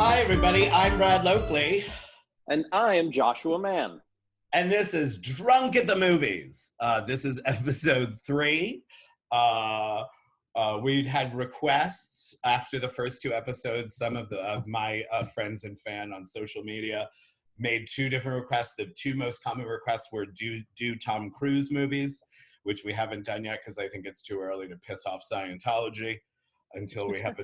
Hi, everybody. I'm Brad Loekle. And I am Joshua Mann. And this is Drunk at the Movies. This is episode 3. We'd had requests after the first 2 episodes. Some of my friends and fan on social media made 2 different requests. The 2 most common requests were do Tom Cruise movies, which we haven't done yet because I think it's too early to piss off Scientology until we have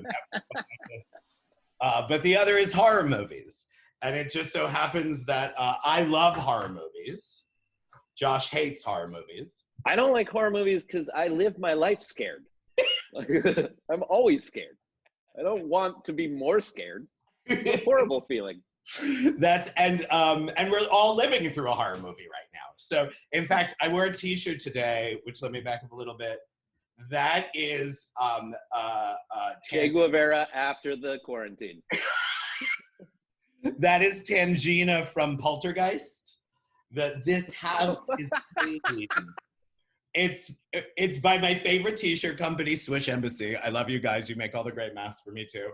but the other is horror movies. And it just so happens that I love horror movies. Josh hates horror movies. I don't like horror movies because I live my life scared. I'm always scared. I don't want to be more scared. It's a horrible feeling. And we're all living through a horror movie right now. So, in fact, I wore a t-shirt today, which let me back up a little bit. That is Che Guevara after the quarantine. That is Tangina from Poltergeist. This house is clean. It's by my favorite t-shirt company, Swish Embassy. I love you guys. You make all the great masks for me too.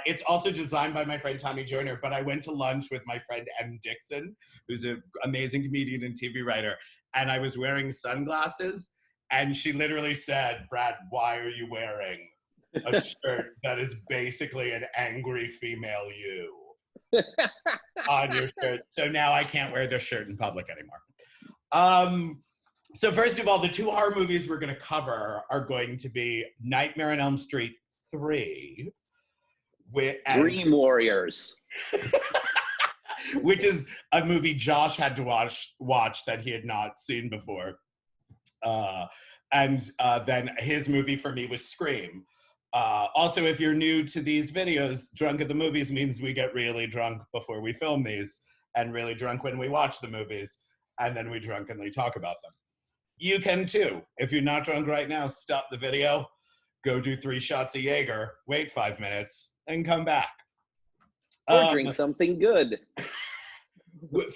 It's also designed by my friend Tommy Joyner, but I went to lunch with my friend M. Dixon, who's an amazing comedian and TV writer, and I was wearing sunglasses, and she literally said, "Brad, why are you wearing a shirt that is basically an angry female you on your shirt?" So now I can't wear this shirt in public anymore. So first of all, the 2 horror movies we're going to cover are going to be Nightmare on Elm Street 3. Dream Warriors. Which is a movie Josh had to watch that he had not seen before. And then his movie for me was Scream. Also, if you're new to these videos, Drunk at the Movies means we get really drunk before we film these and really drunk when we watch the movies, and then we drunkenly talk about them. You can too. If you're not drunk right now, stop the video, go do 3 shots of Jaeger, wait 5 minutes, and come back. Or drink something good.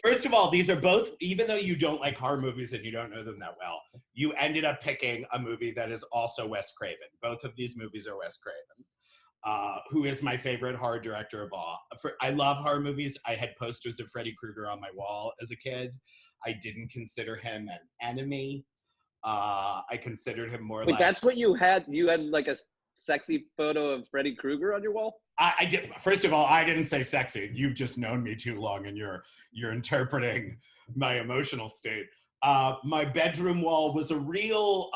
First of all, these are both, even though you don't like horror movies and you don't know them that well, you ended up picking a movie that is also Wes Craven. Both of these movies are Wes Craven, who is my favorite horror director of all. I love horror movies. I had posters of Freddy Krueger on my wall as a kid. I didn't consider him an enemy. I considered him more like... That's what you had? You had like a sexy photo of Freddy Krueger on your wall? I did. First of all, I didn't say sexy. You've just known me too long, and you're interpreting my emotional state. My bedroom wall was a real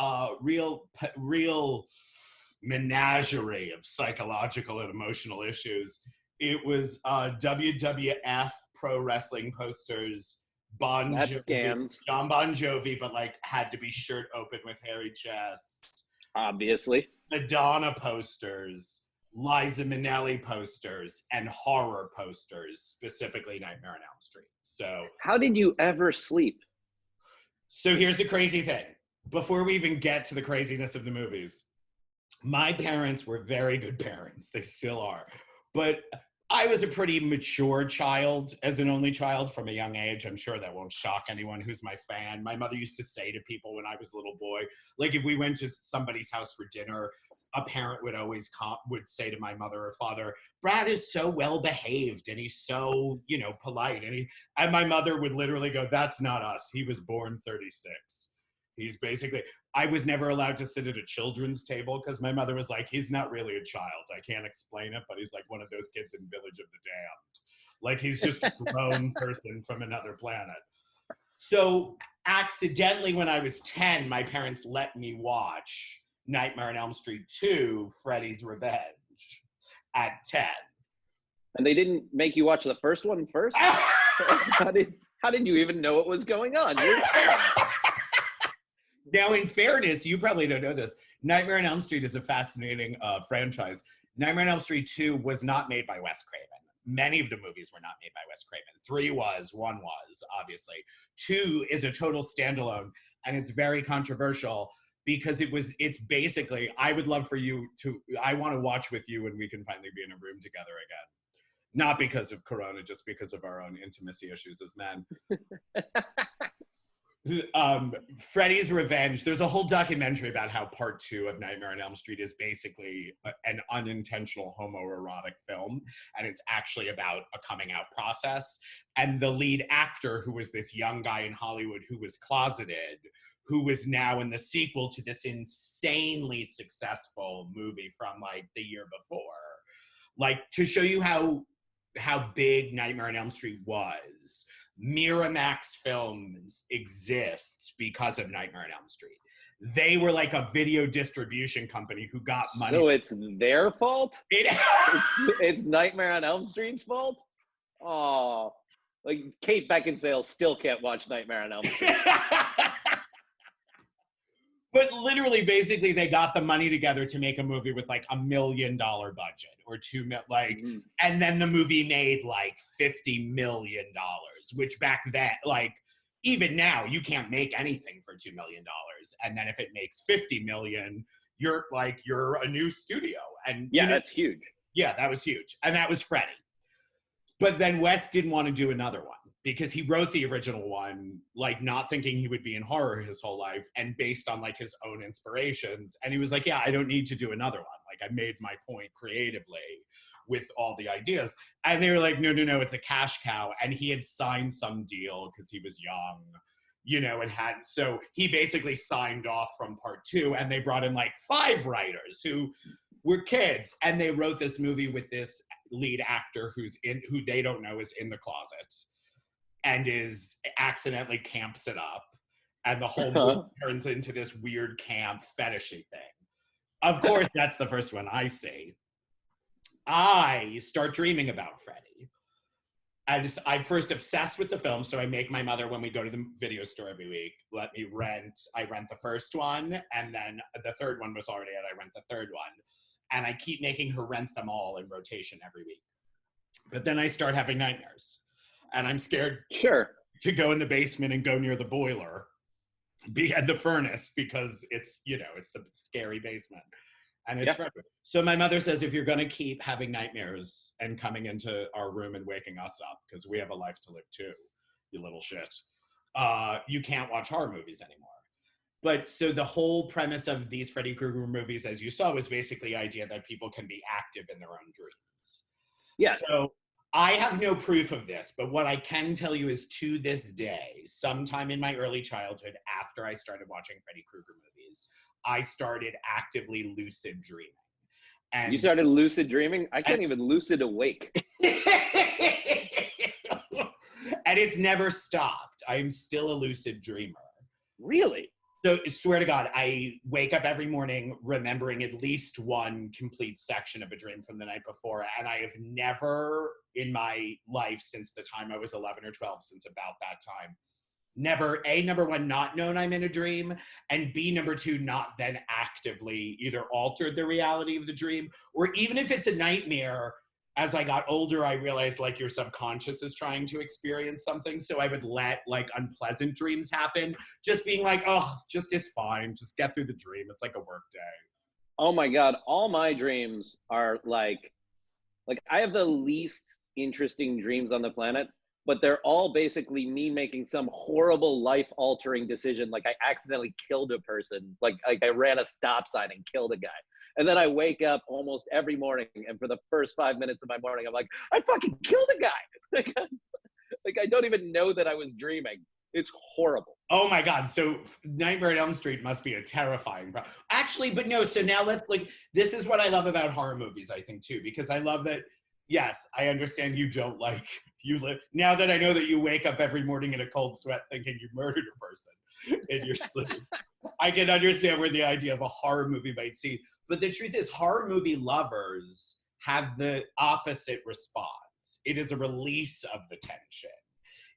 menagerie of psychological and emotional issues. It was WWF pro wrestling posters, John Bon Jovi, but like had to be shirt open with hairy chests. Obviously. Madonna posters, Liza Minnelli posters, and horror posters, specifically Nightmare on Elm Street. So how did you ever sleep? So here's the crazy thing. Before we even get to the craziness of the movies, my parents were very good parents. They still are. But I was a pretty mature child as an only child from a young age. I'm sure that won't shock anyone who's my fan. My mother used to say to people when I was a little boy, like if we went to somebody's house for dinner, a parent would always would say to my mother or father, "Brad is so well behaved and he's so, polite." And my mother would literally go, "That's not us. He was born 36. He's basically..." I was never allowed to sit at a children's table because my mother was like, "He's not really a child. I can't explain it, but he's like one of those kids in Village of the Damned. Like he's just a grown person from another planet." So accidentally, when I was 10, my parents let me watch Nightmare on Elm Street 2, Freddy's Revenge at 10. And they didn't make you watch the first one first? How did you even know what was going on? You're 10. Now, in fairness, you probably don't know this. Nightmare on Elm Street is a fascinating franchise. Nightmare on Elm Street 2 was not made by Wes Craven. Many of the movies were not made by Wes Craven. 3 was, 1 was, obviously. 2 is a total standalone, and it's very controversial because it's basically, I would love for you to, I want to watch with you and we can finally be in a room together again. Not because of Corona, just because of our own intimacy issues as men. Freddy's Revenge. There's a whole documentary about how part 2 of Nightmare on Elm Street is basically an unintentional homoerotic film, and it's actually about a coming out process. And the lead actor, who was this young guy in Hollywood who was closeted, who was now in the sequel to this insanely successful movie from like the year before. Like, to show you how big Nightmare on Elm Street was, Miramax Films exists because of Nightmare on Elm Street. They were like a video distribution company who got money. So it's their fault? It's Nightmare on Elm Street's fault? Oh, like Kate Beckinsale still can't watch Nightmare on Elm Street. But literally, basically, they got the money together to make a movie with like $1 million budget or $2 million, and then the movie made like $50 million, which back then, like, even now, you can't make anything for $2 million. And then if it makes $50 million, you're a new studio. And yeah, that's huge. Yeah, that was huge, and that was Freddy. But then Wes didn't want to do another one because he wrote the original one, like not thinking he would be in horror his whole life and based on like his own inspirations. And he was like, yeah, I don't need to do another one. Like, I made my point creatively with all the ideas. And they were like, no, it's a cash cow. And he had signed some deal because he was young, and so he basically signed off from part 2, and they brought in like 5 writers who were kids, and they wrote this movie with this lead actor who they don't know is in the closet and is accidentally camps it up, and the whole movie turns into this weird camp fetishy thing. Of course, that's the first one I see. I start dreaming about Freddy. I'm first obsessed with the film, so I make my mother, when we go to the video store every week, I rent the first one, and then the third one was already out, I rent the third one. And I keep making her rent them all in rotation every week. But then I start having nightmares. And I'm scared to go in the basement and go near the boiler, at the furnace, because it's the scary basement. And it's so my mother says, if you're going to keep having nightmares and coming into our room and waking us up, because we have a life to live too, you little shit, you can't watch horror movies anymore. But so the whole premise of these Freddy Krueger movies, as you saw, was basically the idea that people can be active in their own dreams. Yeah. So I have no proof of this, but what I can tell you is, to this day, sometime in my early childhood, after I started watching Freddy Krueger movies, I started actively lucid dreaming. And you started lucid dreaming? I can't even lucid awake. And it's never stopped. I'm still a lucid dreamer. Really? So, I swear to God, I wake up every morning remembering at least one complete section of a dream from the night before. And I have never in my life, since the time I was 11 or 12, since about that time, never, A, number one, not known I'm in a dream, and B, number two, not then actively either altered the reality of the dream, or even if it's a nightmare, as I got older, I realized like your subconscious is trying to experience something. So I would let like unpleasant dreams happen, just being like, oh, it's fine. Just get through the dream. It's like a work day. Oh my God. All my dreams are like I have the least interesting dreams on the planet, but they're all basically me making some horrible life-altering decision. Like I accidentally killed a person. Like I ran a stop sign and killed a guy. And then I wake up almost every morning, and for the first 5 minutes of my morning, I'm like, I fucking killed a guy. Like I don't even know that I was dreaming. It's horrible. Oh my God. So Nightmare on Elm Street must be a terrifying problem. Actually, but no, so now this is what I love about horror movies, I think, too, because I love that, yes, I understand you don't like, now that I know that you wake up every morning in a cold sweat thinking you murdered a person in your sleep, I can understand where the idea of a horror movie might see. But the truth is, horror movie lovers have the opposite response. It is a release of the tension.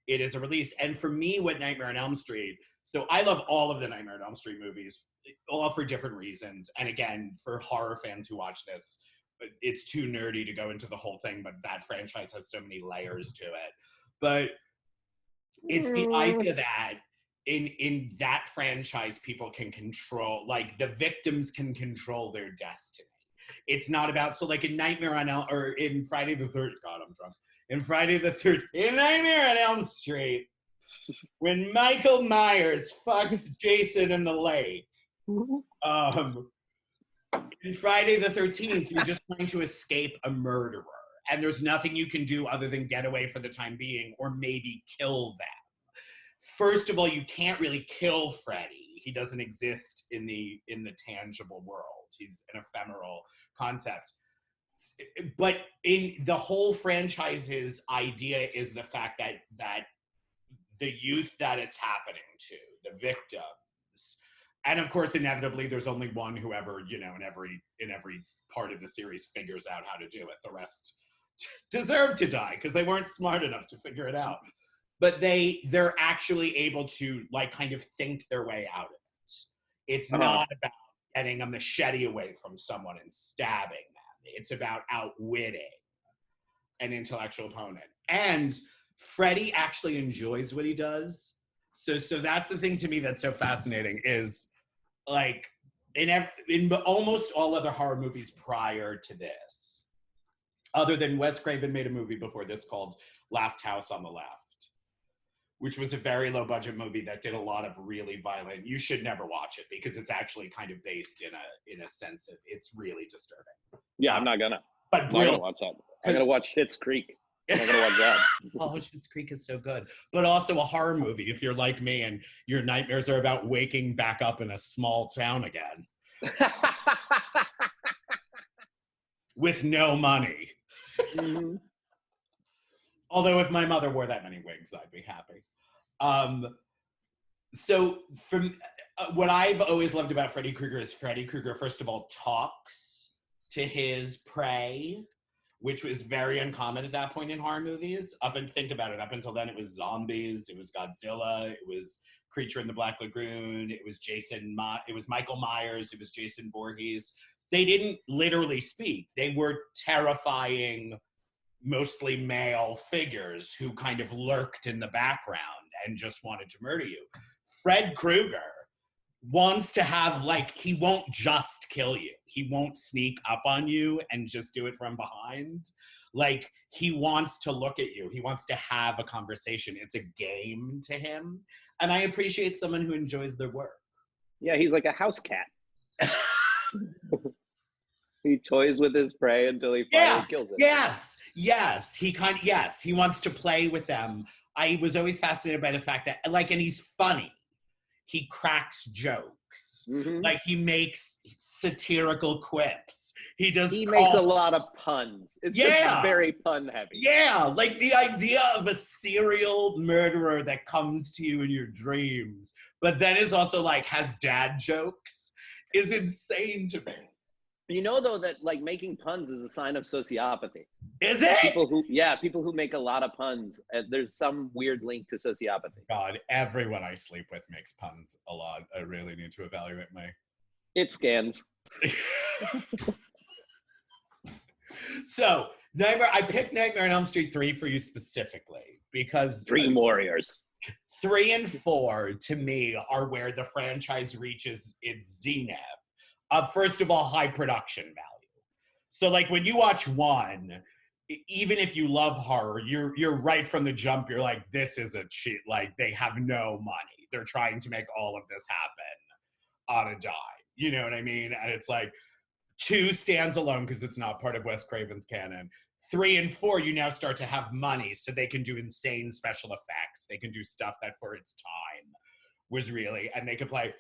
It is a release. And for me, what Nightmare on Elm Street, so I love all of the Nightmare on Elm Street movies, all for different reasons. And again, for horror fans who watch this, it's too nerdy to go into the whole thing, but that franchise has so many layers to it. But it's the idea that in that franchise, people can control, like the victims can control their destiny. It's not about, so like in Nightmare on Elm, or in Friday the 13th, God, I'm drunk. In Nightmare on Elm Street, when Michael Myers fucks Jason in the lake. In Friday the 13th, you're just trying to escape a murderer. And there's nothing you can do other than get away for the time being or maybe kill them. First of all, you can't really kill Freddy. He doesn't exist in the tangible world. He's an ephemeral concept. But in the whole franchise's idea is the fact that the youth that it's happening to, the victims, and of course, inevitably, there's only one whoever, in every part of the series figures out how to do it. The rest deserve to die because they weren't smart enough to figure it out. But they're actually able to kind of think their way out of it. It's not about getting a machete away from someone and stabbing them. It's about outwitting an intellectual opponent. And Freddy actually enjoys what he does. So that's the thing to me that's so fascinating is in almost all other horror movies prior to this, other than Wes Craven made a movie before this called Last House on the Left, which was a very low budget movie that did a lot of really violent. You should never watch it because it's actually kind of based in a sense of it's really disturbing. Yeah, I'm not gonna. But I'm not gonna watch that. I'm gonna watch Schitt's Creek. I'm not gonna watch that. Oh, Schitt's Creek is so good. But also a horror movie if you're like me and your nightmares are about waking back up in a small town again. With no money. Mm-hmm. Although if my mother wore that many wigs, I'd be happy. So from what I've always loved about Freddy Krueger is Freddy Krueger, first of all, talks to his prey, which was very uncommon at that point in horror movies. Think about it. Up until then, it was zombies, it was Godzilla, it was Creature in the Black Lagoon, it was it was Michael Myers, it was Jason Voorhees. They didn't literally speak. They were terrifying, mostly male figures who kind of lurked in the background and just wanted to murder you. Fred Krueger wants to have, he won't just kill you. He won't sneak up on you and just do it from behind. He wants to look at you. He wants to have a conversation. It's a game to him. And I appreciate someone who enjoys their work. Yeah, he's like a house cat. He toys with his prey until he finally kills it. Yes. He wants to play with them. I was always fascinated by the fact that, and he's funny. He cracks jokes. Mm-hmm. He makes satirical quips. He makes a lot of puns. It's just very pun heavy. Yeah, the idea of a serial murderer that comes to you in your dreams, but then is also has dad jokes is insane to me. You know, though, that making puns is a sign of sociopathy. Is it? People who make a lot of puns, there's some weird link to sociopathy. God, everyone I sleep with makes puns a lot. I really need to evaluate my... It scans. So, I picked Nightmare on Elm Street 3 for you specifically because... Dream Warriors. 3 and 4, to me, are where the franchise reaches its zenith. First of all, high production value. So when you watch 1, even if you love horror, you're right from the jump. You're like, this is a cheat. They have no money. They're trying to make all of this happen on a dime. You know what I mean? And it's 2 stands alone because it's not part of Wes Craven's canon. 3 and 4, you now start to have money, so they can do insane special effects. They can do stuff that for its time was really, and they could play.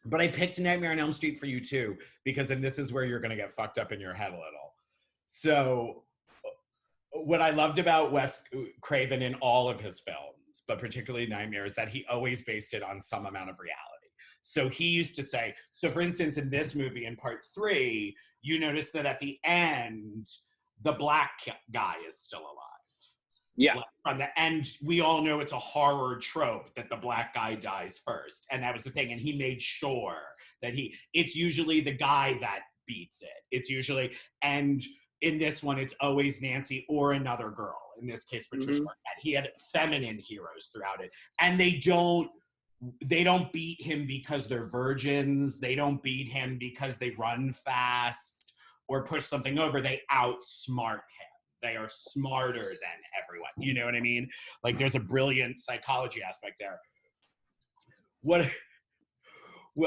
But I picked Nightmare on Elm Street for you too, and this is where you're going to get fucked up in your head a little. So what I loved about Wes Craven in all of his films, but particularly Nightmare, is that he always based it on some amount of reality. So he used to say, for instance, in this movie, in part 3, you notice that at the end, the black guy is still alive. Yeah. From the end, we all know it's a horror trope that the black guy dies first. And that was the thing. And he made sure that it's usually the guy that beats it. It's usually, and in this one, it's always Nancy or another girl. In this case, Patricia Arquette. He had feminine heroes throughout it. And they don't beat him because they're virgins. They don't beat him because they run fast or push something over. They outsmart him. They are smarter than everyone. You know what I mean? Like there's a brilliant psychology aspect there. What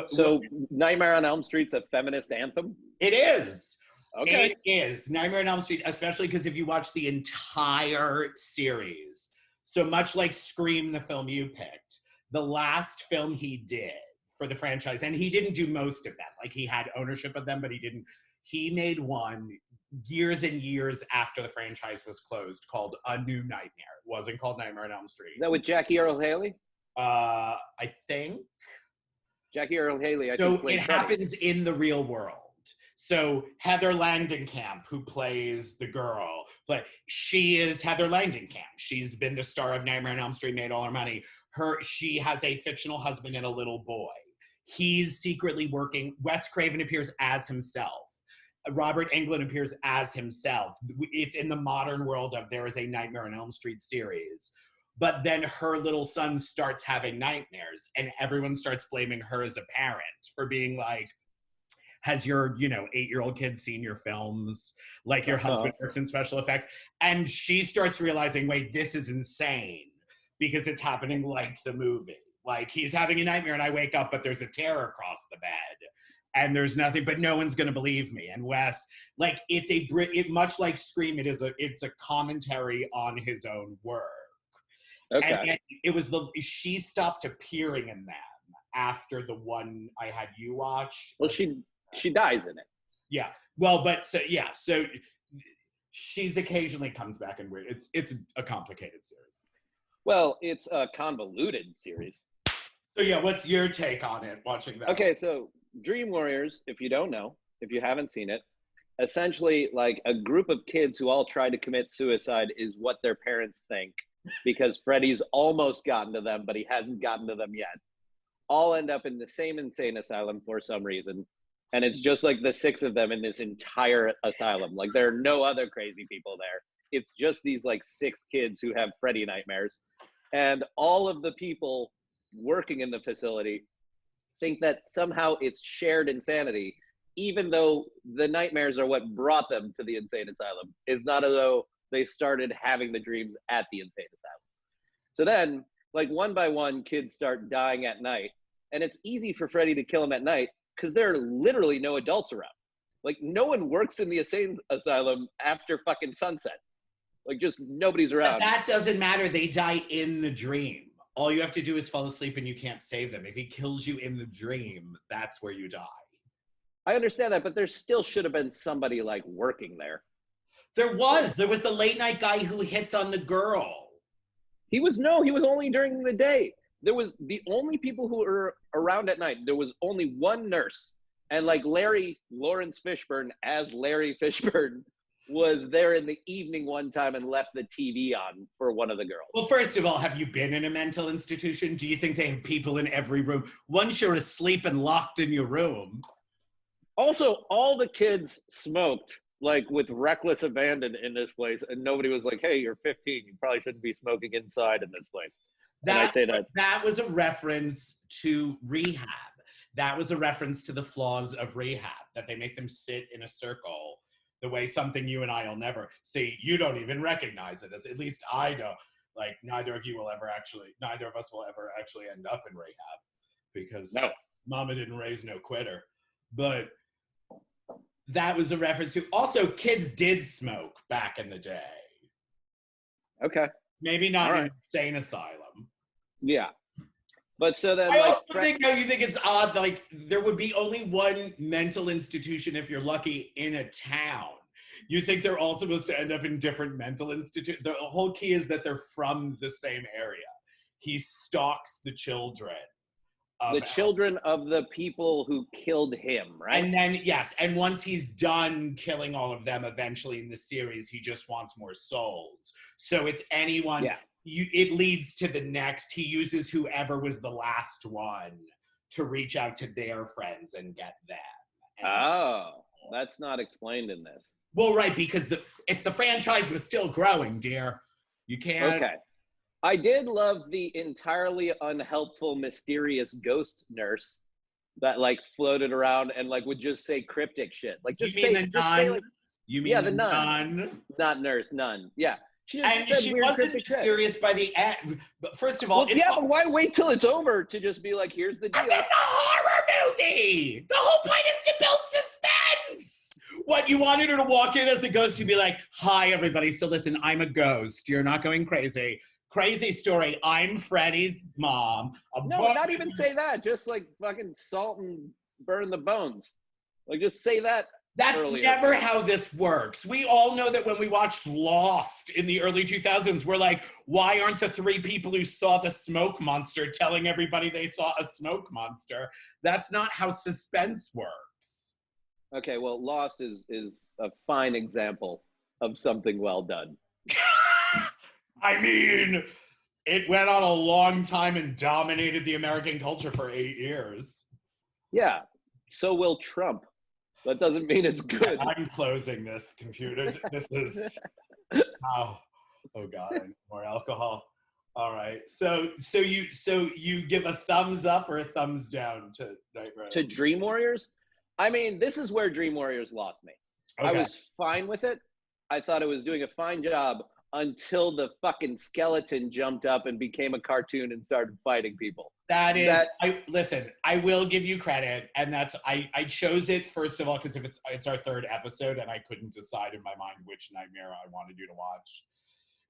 So Nightmare on Elm Street's a feminist anthem? it is. Okay. It is. Nightmare on Elm Street, especially because if you watch the entire series, so much like Scream, the film you picked, the last film he did for the franchise, and he didn't do most of them. Like he had ownership of them, but he didn't. He made one years and years after the franchise was closed called A New Nightmare. It wasn't called Nightmare on Elm Street. Is that with Jackie Earle Haley? I think. Jackie Earle Haley, I So think played it Freddy. happens in the real world. So Heather Langenkamp, who plays the girl, but she is Heather Langenkamp. She's been the star of Nightmare on Elm Street, made all her money. She has a fictional husband and a little boy. He's secretly working. Wes Craven appears as himself. Robert Englund appears as himself. It's in the modern world of there is a Nightmare on Elm Street series. But then her little son starts having nightmares, and everyone starts blaming her as a parent for being like, has your, 8-year-old kid seen your films? Like your husband works in special effects. And she starts realizing, wait, this is insane because it's happening like the movie. Like he's having a nightmare and I wake up, but there's a tear across the bed and there's nothing, but no one's going to believe me. And Wes, like much like Scream, it's a commentary on his own work. Okay. And she stopped appearing in them after the one I had you watch. Well, she dies in it. Yeah. Well, but so she's occasionally comes back and weird. It's a complicated series. Well, it's a convoluted series. So yeah, what's your take on it watching that? Okay, so Dream Warriors, if you don't know, if you haven't seen it, essentially like a group of kids who all try to commit suicide is what their parents think because Freddy's almost gotten to them, but he hasn't gotten to them yet. All end up in the same insane asylum for some reason. And it's just like the 6 of them in this entire asylum. Like there are no other crazy people there. It's just these like 6 kids who have Freddy nightmares. And all of the people working in the facility think that somehow it's shared insanity, even though the nightmares are what brought them to the insane asylum. It's not as though they started having the dreams at the insane asylum. So then, like one by one, kids start dying at night. And it's easy for Freddy to kill them at night because there are literally no adults around. Like no one works in the insane asylum after fucking sunset. Like just nobody's around. But that doesn't matter. They die in the dream. All you have to do is fall asleep and you can't save them. If he kills you in the dream, that's where you die. I understand that, but there still should have been somebody like working there. There was the late night guy who hits on the girl. He was only during the day. There was the only people who were around at night. There was only one nurse. And like Lawrence Fishburne as Larry Fishburne was there in the evening one time and left the TV on for one of the girls. Well, first of all, have you been in a mental institution? Do you think they have people in every room? Once you're asleep and locked in your room. Also, all the kids smoked like with reckless abandon in this place. And nobody was like, hey, you're 15. You probably shouldn't be smoking inside in this place. That was a reference to rehab. That was a reference to the flaws of rehab, that they make them sit in a circle the way something you and I will never see. You don't even recognize it, as at least I don't. Like neither of us will ever actually end up in rehab because Mama didn't raise no quitter. But that was a reference to also kids did smoke back in the day. Okay. Maybe not in an insane asylum. Yeah. But so then I also think how you think it's odd, like there would be only one mental institution if you're lucky in a town. You think they're all supposed to end up in different mental institutions? The whole key is that they're from the same area. He stalks the children. Children of the people who killed him, right? And then, yes, and once he's done killing all of them, eventually in the series, he just wants more souls. So it's anyone... Yeah. It leads to the next. He uses whoever was the last one to reach out to their friends and get them. That's not explained in this. Well, right, because if the franchise was still growing, dear, you can't. Okay. I did love the entirely unhelpful, mysterious ghost nurse that like floated around and like would just say cryptic shit. Like just say like You Yeah, mean the the nun. nun? Not nurse, nun. Yeah. She And just said she weird wasn't cryptic shit. serious by the end. But first of all, Well, yeah, but why wait till it's over to just be like, here's the deal? it's a horror movie. The whole point is to build suspense. What, you wanted her to walk in as a ghost to be like, hi, everybody. So listen, I'm a ghost. You're not going crazy. Crazy story. I'm Freddie's mom. No, not even say that. Just like fucking salt and burn the bones. Like, just say that. That's earlier. Never how this works. We all know that when we watched Lost in the early 2000s, we're like, why aren't the three people who saw the smoke monster telling everybody they saw a smoke monster? That's not how suspense works. Okay, well, Lost is a fine example of something well done. I mean, it went on a long time and dominated the American culture for 8 years. Yeah, so will Trump. That doesn't mean it's good. I'm closing this computer. This is, oh God, I need more alcohol. All right, so you give a thumbs up or a thumbs down to Nightmare? To Dream Warriors? I mean, this is where Dream Warriors lost me. Okay. I was fine with it. I thought it was doing a fine job until the fucking skeleton jumped up and became a cartoon and started fighting people. Listen, I will give you credit, and that's I chose it first of all because if it's our third episode, and I couldn't decide in my mind which nightmare I wanted you to watch.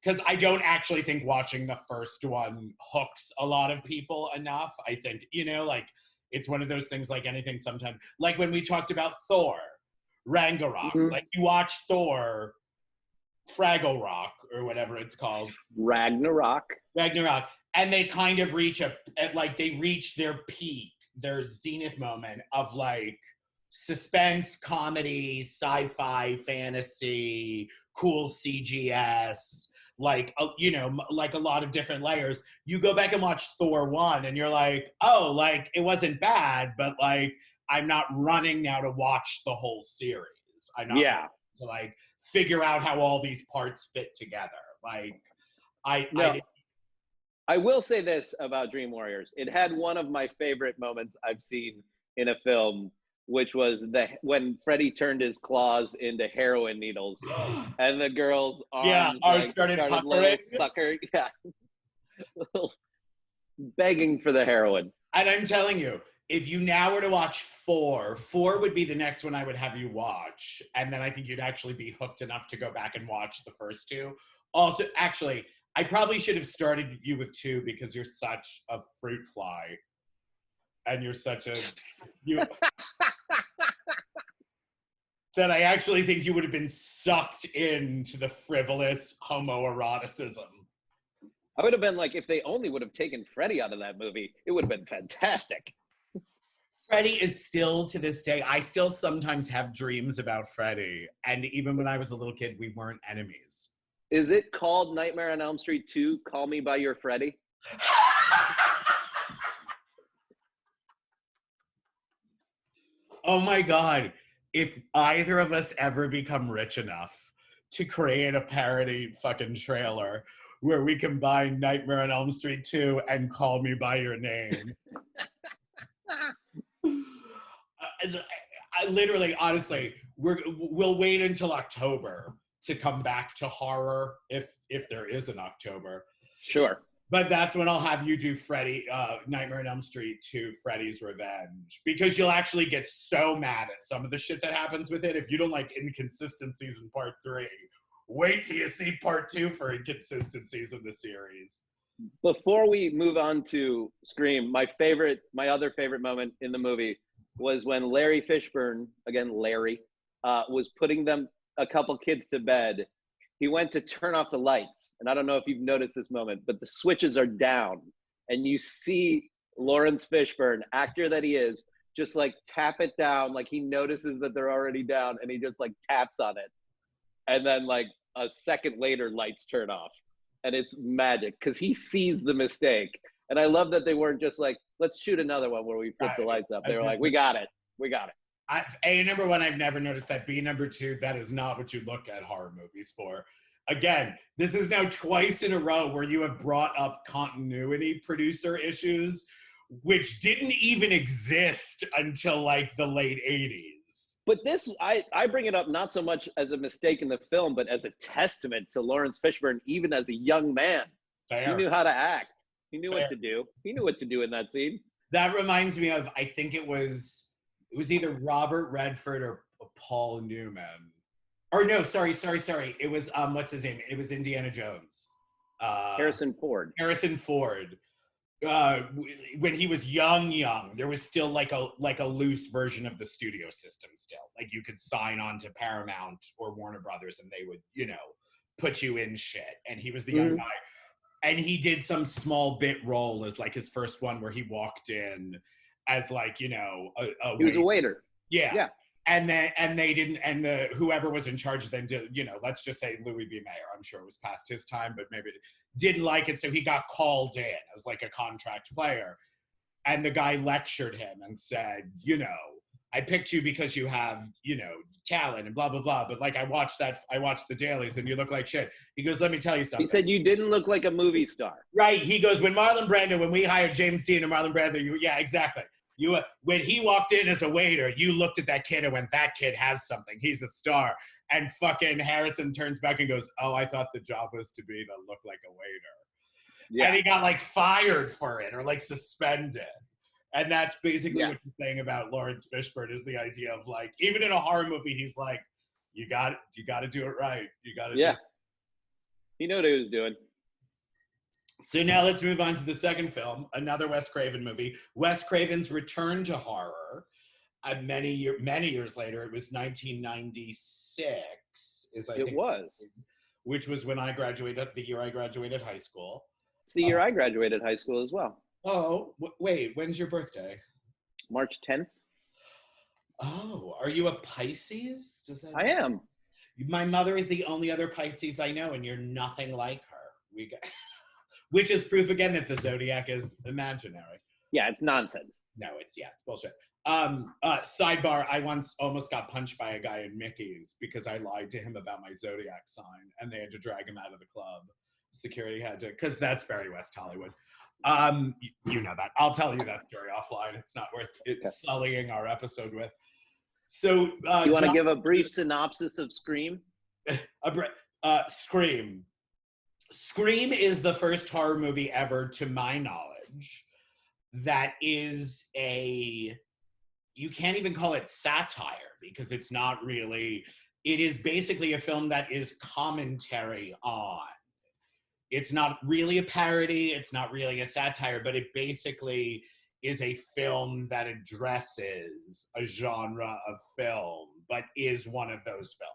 Because I don't actually think watching the first one hooks a lot of people enough. I think, like, it's one of those things like anything sometimes. Like when we talked about Thor, Ragnarok. Mm-hmm. Like, you watch Thor, Fraggle Rock, or whatever it's called. Ragnarok. And they kind of reach their peak, their zenith moment of like suspense, comedy, sci-fi, fantasy, cool CGS, like a lot of different layers. You go back and watch Thor 1 and you're like, oh, like it wasn't bad, but like I'm not running now to watch the whole series. I'm not to like figure out how all these parts fit together. Like I will say this about Dream Warriors. It had one of my favorite moments I've seen in a film, which was when Freddy turned his claws into heroin needles and the girl's arms started little sucker. Yeah. Begging for the heroin. And I'm telling you, if you now were to watch 4 would be the next one I would have you watch. And then I think you'd actually be hooked enough to go back and watch the first 2. Also, actually, I probably should have started you with 2 because you're such a fruit fly. And you're such a... that I actually think you would have been sucked into the frivolous homoeroticism. I would have been like, if they only would have taken Freddy out of that movie, it would have been fantastic. Freddy is still, to this day, I still sometimes have dreams about Freddy. And even when I was a little kid, we weren't enemies. Is it called Nightmare on Elm Street 2, Call Me By Your Freddy? Oh my God. If either of us ever become rich enough to create a parody fucking trailer where we combine Nightmare on Elm Street 2 and Call Me By Your Name. I literally, honestly, we'll wait until October to come back to horror if there is an October. Sure. But that's when I'll have you do Nightmare on Elm Street 2, Freddy's Revenge. Because you'll actually get so mad at some of the shit that happens with it. If you don't like inconsistencies in part 3, wait till you see part 2 for inconsistencies in the series. Before we move on to Scream, my other favorite moment in the movie was when Larry Fishburne, again Larry, was putting a couple kids to bed. He went to turn off the lights, and I don't know if you've noticed this moment, but the switches are down, and you see Lawrence Fishburne, actor that he is, just like tap it down, like he notices that they're already down, and he just like taps on it, and then like a second later, lights turn off, and it's magic because he sees the mistake. And I love that they weren't just like, let's shoot another one where we flip the lights up. They were like, we got it. Number 1, I've never noticed that. B, number 2, that is not what you look at horror movies for. Again, this is now twice in a row where you have brought up continuity producer issues, which didn't even exist until like the late 80s. But this, I bring it up not so much as a mistake in the film, but as a testament to Lawrence Fishburne, even as a young man. He Fair. knew how to act. He knew Fair. what to do. He knew what to do in that scene. That reminds me of, I think it was either Robert Redford or Paul Newman. Or no, sorry. It was what's his name? It was Indiana Jones. Harrison Ford. Harrison Ford. When he was young, there was still like a loose version of the studio system still. Like you could sign on to Paramount or Warner Brothers and they would, put you in shit. And he was the young guy. And he did some small bit role as like his first one where he walked in as like, he was a waiter. Yeah. And they didn't, and whoever was in charge then did, let's just say Louis B. Mayer, I'm sure it was past his time, but maybe didn't like it. So he got called in as like a contract player. And the guy lectured him and said, I picked you because you have, talent and blah, blah, blah. But like, I watched the dailies and you look like shit. He goes, let me tell you something. He said, you didn't look like a movie star. Right. He goes, when we hired James Dean and Marlon Brando, yeah, exactly. When he walked in as a waiter, you looked at that kid and went, that kid has something. He's a star. And fucking Harrison turns back and goes, oh, I thought the job was to look like a waiter. Yeah. And he got like fired for it or like suspended. And that's basically what you're saying about Lawrence Fishburne is the idea of like, even in a horror movie, he's like, you got to do it right. You got to He knew what he was doing. So now let's move on to the second film, another Wes Craven movie. Wes Craven's return to horror. Many years later, it was 1996. Which was when I graduated. The year I graduated high school. It's the year I graduated high school as well. Oh, wait, when's your birthday? March 10th. Oh, are you a Pisces? I am. My mother is the only other Pisces I know, and you're nothing like her. Which is proof again that the zodiac is imaginary. Yeah, it's nonsense. No, it's bullshit. Sidebar, I once almost got punched by a guy in Mickey's because I lied to him about my zodiac sign and they had to drag him out of the club. Security had to, because that's very West Hollywood. You know that. I'll tell you that story offline. It's not worth it sullying our episode with. So you want to give a brief synopsis of Scream? Scream. Scream is the first horror movie ever, to my knowledge, that is you can't even call it satire because it's not really, it is basically a film that is commentary on. It's not really a parody, it's not really a satire, but it basically is a film that addresses a genre of film, but is one of those films.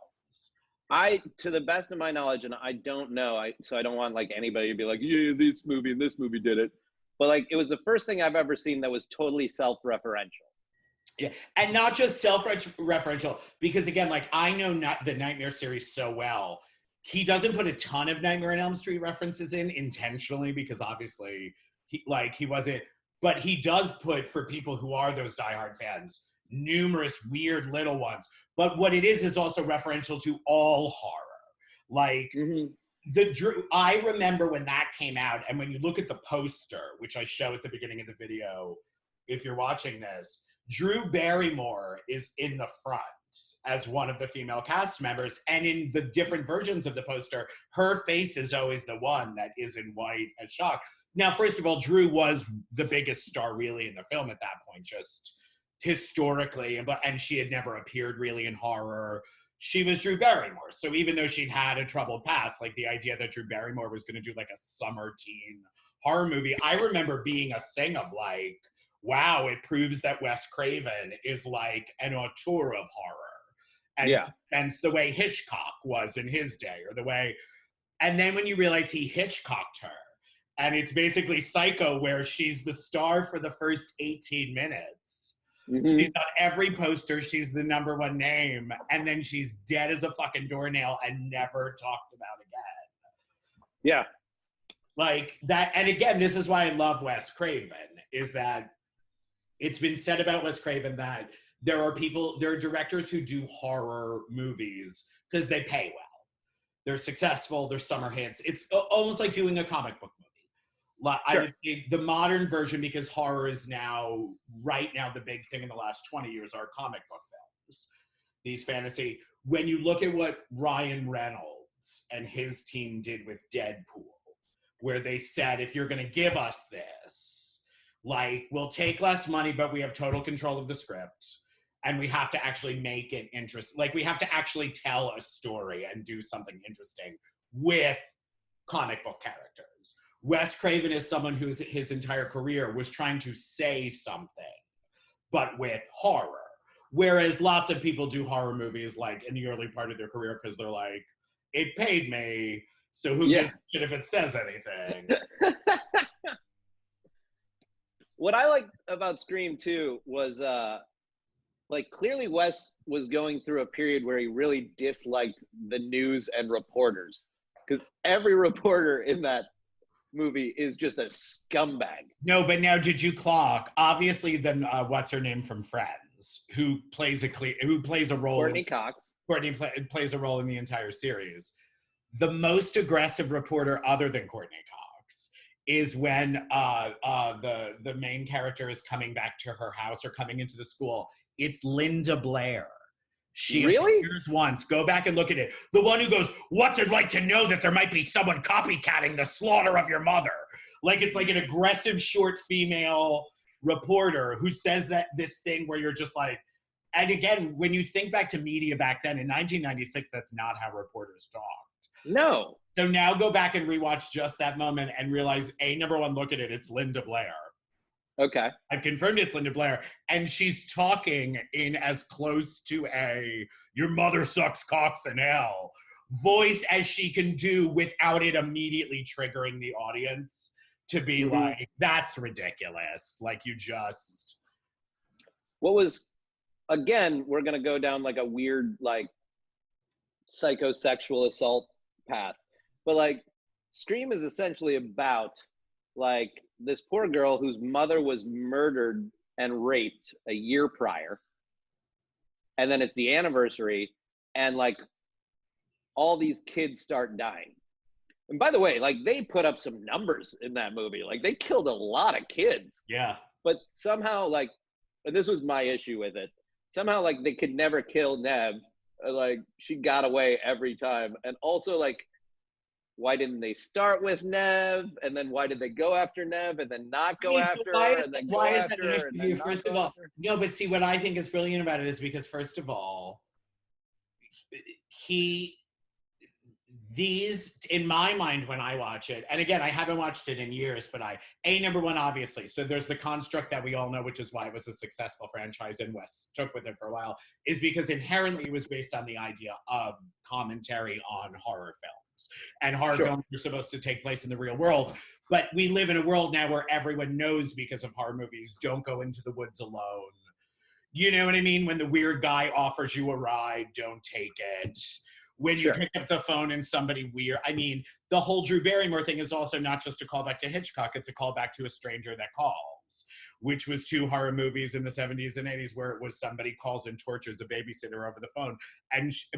To the best of my knowledge, and I don't know, so I don't want like anybody to be like, yeah, this movie and this movie did it. But like, it was the first thing I've ever seen that was totally self-referential. Yeah, and not just self-referential, because again, like I know the Nightmare series so well. He doesn't put a ton of Nightmare on Elm Street references in intentionally, because obviously he wasn't, but he does put, for people who are those diehard fans, numerous weird little ones. But what it is also referential to all horror. Like I remember when that came out, and when you look at the poster, which I show at the beginning of the video, if you're watching this, Drew Barrymore is in the front as one of the female cast members, and in the different versions of the poster, her face is always the one that is in white as shock. Now, first of all, Drew was the biggest star really in the film at that point, just historically, and she had never appeared really in horror. She was Drew Barrymore. So even though she'd had a troubled past, like the idea that Drew Barrymore was going to do like a summer teen horror movie, I remember being a thing of like, wow, it proves that Wes Craven is like an auteur of horror. And hence the way Hitchcock was in his day, or the way, and then when you realize he Hitchcocked her, and it's basically Psycho, where she's the star for the first 18 minutes. She's on every poster, she's the number one name, and then she's dead as a fucking doornail and never talked about again. Yeah. Like that, and again, this is why I love Wes Craven, is that it's been said about Wes Craven that there are directors who do horror movies because they pay well. They're successful, they're summer hits. It's almost like doing a comic book movie. I would say the modern version, because horror is right now the big thing in the last 20 years, are comic book films. these fantasy. When you look at what Ryan Reynolds and his team did with Deadpool, where they said, if you're going to give us this, like, we'll take less money, but we have total control of the script. And we have to actually make it interesting. Like, we have to actually tell a story and do something interesting with comic book characters. Wes Craven is someone who's his entire career was trying to say something, but with horror. Whereas lots of people do horror movies like in the early part of their career because they're like, it paid me, so who gives a shit if it says anything? What I liked about Scream 2 was like, clearly Wes was going through a period where he really disliked the news and reporters, because every reporter in that movie is just a scumbag. No, but now did you clock? Obviously, then what's her name from Friends, who plays a role? Courtney Cox. Courtney plays a role in the entire series. The most aggressive reporter, other than Courtney Cox, is when the main character is coming back to her house or coming into the school. It's Linda Blair. She appears once. Go back and look at it. The one who goes, "What's it like to know that there might be someone copycatting the slaughter of your mother?" Like, it's like an aggressive short female reporter who says that this thing where you're just like, and again, when you think back to media back then in 1996, that's not how reporters talked. No. So now go back and rewatch just that moment and realize, number one, look at it. It's Linda Blair. Okay. I've confirmed it's Linda Blair. And she's talking in as close to a "your mother sucks cocks in hell" voice as she can do without it immediately triggering the audience to be like, that's ridiculous. Like, you just... What was, again, we're going to go down like a weird, like, psychosexual assault path. But like, Scream is essentially about like this poor girl whose mother was murdered and raped a year prior, and then it's the anniversary, and like all these kids start dying. And by the way, like, they put up some numbers in that movie. Like, they killed a lot of kids. Yeah. But somehow, like, and this was my issue with it, somehow like they could never kill Neve. Like, she got away every time. And also, like, why didn't they start with Neve, and then why did they go after Neve and then not go after her, and then go after her and then first of all, no, but see, what I think is brilliant about it is because, first of all, these, in my mind, when I watch it, and again, I haven't watched it in years, but number one, obviously, so there's the construct that we all know, which is why it was a successful franchise and Wes took with it for a while, is because inherently it was based on the idea of commentary on horror films. And horror films are supposed to take place in the real world. But we live in a world now where everyone knows, because of horror movies, don't go into the woods alone. You know what I mean? When the weird guy offers you a ride, don't take it. When you pick up the phone and somebody weird. I mean, the whole Drew Barrymore thing is also not just a callback to Hitchcock, it's a callback to A Stranger That Calls, which was two horror movies in the 70s and 80s where it was somebody calls and tortures a babysitter over the phone.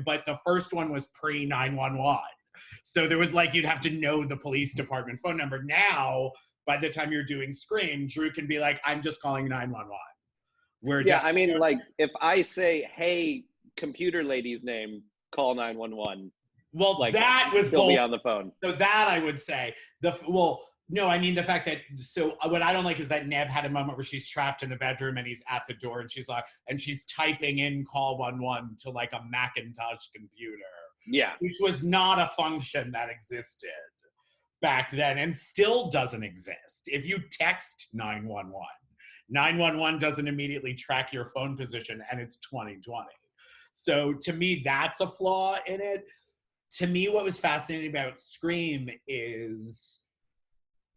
But the first one was pre-911. So there was like, you'd have to know the police department phone number. Now, by the time you're doing Scream, Drew can be like, I'm just calling 911. I mean, like, if I say, hey, computer lady's name, call 911. Well, like, that was still be on the phone. So that I would say, no, I mean the fact that, so what I don't like is that Neve had a moment where she's trapped in the bedroom and he's at the door and she's like, and she's typing in call 111 to like a Macintosh computer. Yeah. Which was not a function that existed back then and still doesn't exist. If you text 911, 911 doesn't immediately track your phone position, and it's 2020. So to me, that's a flaw in it. To me, what was fascinating about Scream is,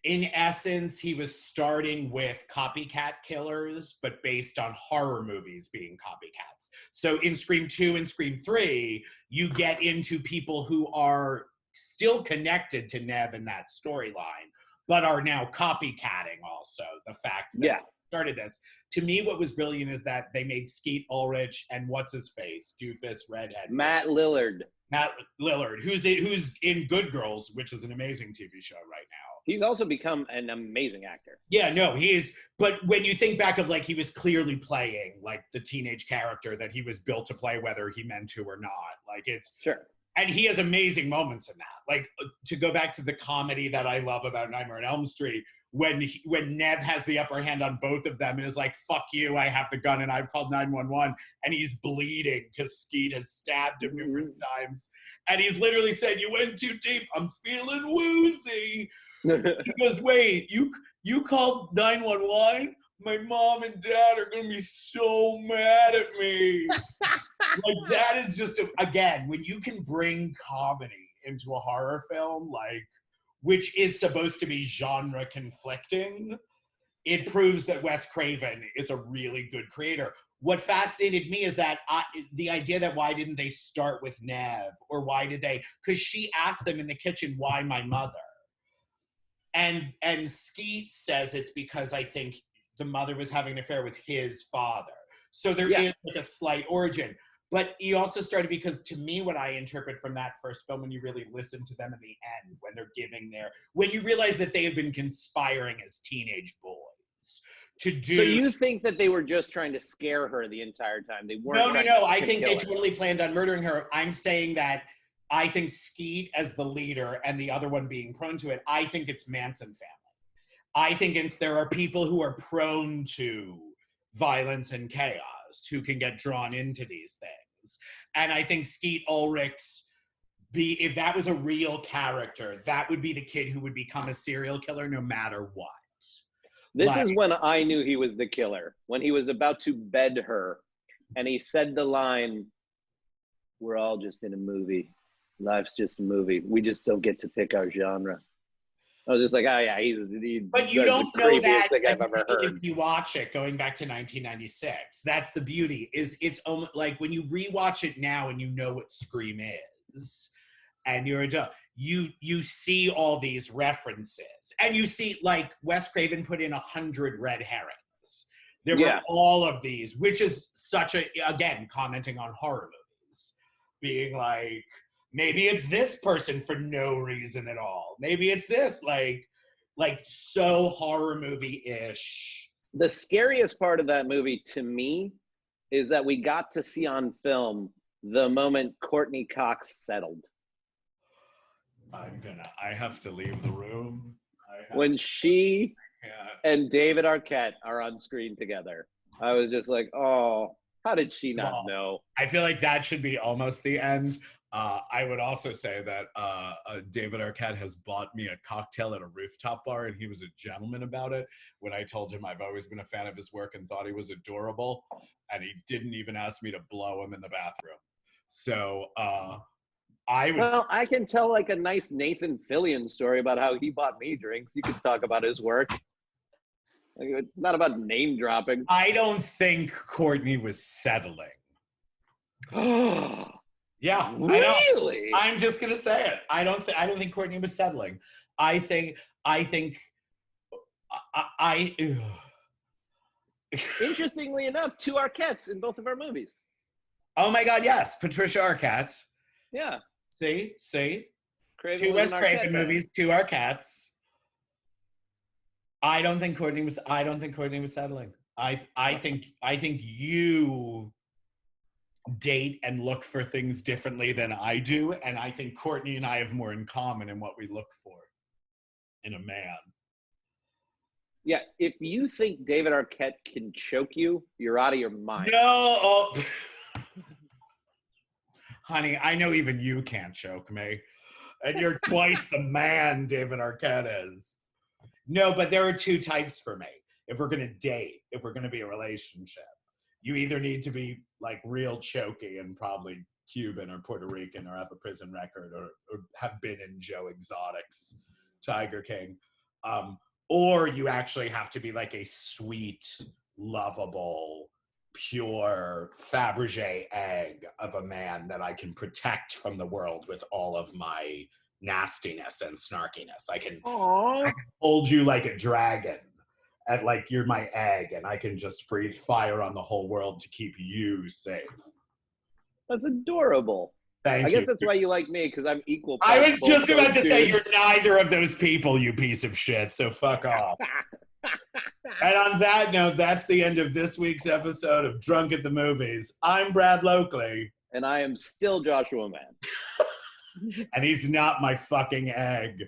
in essence, he was starting with copycat killers, but based on horror movies being copycats. So in Scream 2 and Scream 3, you get into people who are still connected to Neve in that storyline, but are now copycatting also the fact that started this. To me, what was brilliant is that they made Skeet Ulrich and what's-his-face, doofus, redhead. Matt Lillard, who's in Good Girls, which is an amazing TV show right now. He's also become an amazing actor. Yeah, no, he is. But when you think back of like he was clearly playing like the teenage character that he was built to play, whether he meant to or not. Like it's Sure. and he has amazing moments in that. Like to go back to the comedy that I love about Nightmare on Elm Street, when Nev has the upper hand on both of them and is like, "Fuck you, I have the gun and I've called 911," and he's bleeding because Skeet has stabbed him numerous times, and he's literally said, "You went too deep. I'm feeling woozy." He goes, "Wait, you called 911? My mom and dad are gonna be so mad at me." Like that is just again, when you can bring comedy into a horror film, like which is supposed to be genre conflicting, it proves that Wes Craven is a really good creator. What fascinated me is that the idea that why didn't they start with Nev, or why did they? Because she asked them in the kitchen, "Why my mother?" And Skeet says it's because I think the mother was having an affair with his father. So there is like a slight origin. But he also started because to me, what I interpret from that first film, when you really listen to them in the end, when they're giving when you realize that they have been conspiring as teenage boys to do. So you think that they were just trying to scare her the entire time? They weren't. No. I think they her. totally planned on murdering her. I'm saying that I think Skeet as the leader and the other one being prone to it, I think it's Manson family. I think there are people who are prone to violence and chaos who can get drawn into these things. And I think Skeet Ulrich's if that was a real character, that would be the kid who would become a serial killer no matter what. This is when I knew he was the killer. When he was about to bed her and he said the line, "We're all just in a movie. Life's just a movie. We just don't get to pick our genre." I was just like, "Oh yeah, he's but you don't the know creepiest that thing I've ever heard." If you watch it, going back to 1996, that's the beauty. Is it's almost like when you rewatch it now and you know what Scream is, and you're adult, you see all these references, and you see like Wes Craven put in 100 red herrings. There were all of these, which is such again commenting on horror movies, being like, maybe it's this person for no reason at all. Maybe it's this, like so horror movie-ish. The scariest part of that movie to me is that we got to see on film the moment Courtney Cox settled. I have to leave the room. When she and David Arquette are on screen together, I was just like, oh, how did she not know? I feel like that should be almost the end. I would also say that David Arquette has bought me a cocktail at a rooftop bar, and he was a gentleman about it. When I told him I've always been a fan of his work and thought he was adorable, and he didn't even ask me to blow him in the bathroom. So I can tell like a nice Nathan Fillion story about how he bought me drinks. You could talk about his work. Like, it's not about name dropping. I don't think Courtney was settling. Yeah, really? I'm just gonna say it. I don't think Courtney was settling. I think. Interestingly enough, 2 Arquettes in both of our movies. Oh my God! Yes, Patricia Arquette. Yeah. See. Craven 2 Wes Craven movies, 2 Arquettes. I don't think Courtney was settling. I think you date and look for things differently than I do, and I think Courtney and I have more in common in what we look for in a man. Yeah, if you think David Arquette can choke you, you're out of your mind. No, honey, I know even you can't choke me, and you're twice the man David Arquette is. No, but there are 2 types for me. If we're gonna date, if we're gonna be a relationship, you either need to be like real choky and probably Cuban or Puerto Rican or have a prison record or have been in Joe Exotic's Tiger King. Or you actually have to be like a sweet, lovable, pure Fabergé egg of a man that I can protect from the world with all of my nastiness and snarkiness. I can hold you like a dragon. Like you're my egg, and I can just breathe fire on the whole world to keep you safe. That's adorable. Thank I guess you. that's why you like me, because I'm equal. I parts was both just about those to say you're dudes. neither of those people, you piece of shit. So fuck off. And on that note, that's the end of this week's episode of Drunk at the Movies. I'm Brad Loekle. And I am still Joshua Mann. And he's not my fucking egg.